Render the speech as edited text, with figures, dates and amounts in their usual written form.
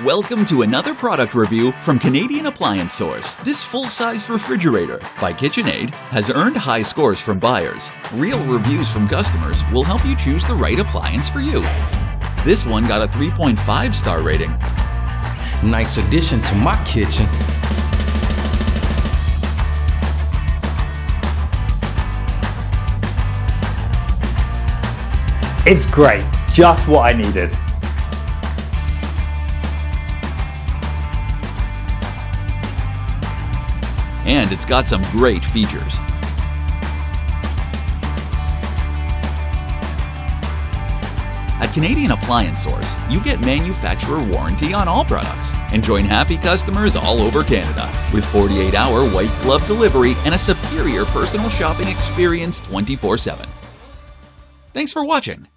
Welcome to another product review from Canadian Appliance Source. This full-size refrigerator by KitchenAid has earned high scores from buyers. Real reviews from customers will help you choose the right appliance for you. This one got a 3.5-star rating. Nice addition to my kitchen. It's great, just what I needed. And it's got some great features. At Canadian Appliance Source, you get manufacturer warranty on all products and join happy customers all over Canada with 48-hour white glove delivery and a superior personal shopping experience 24/7. Thanks for watching.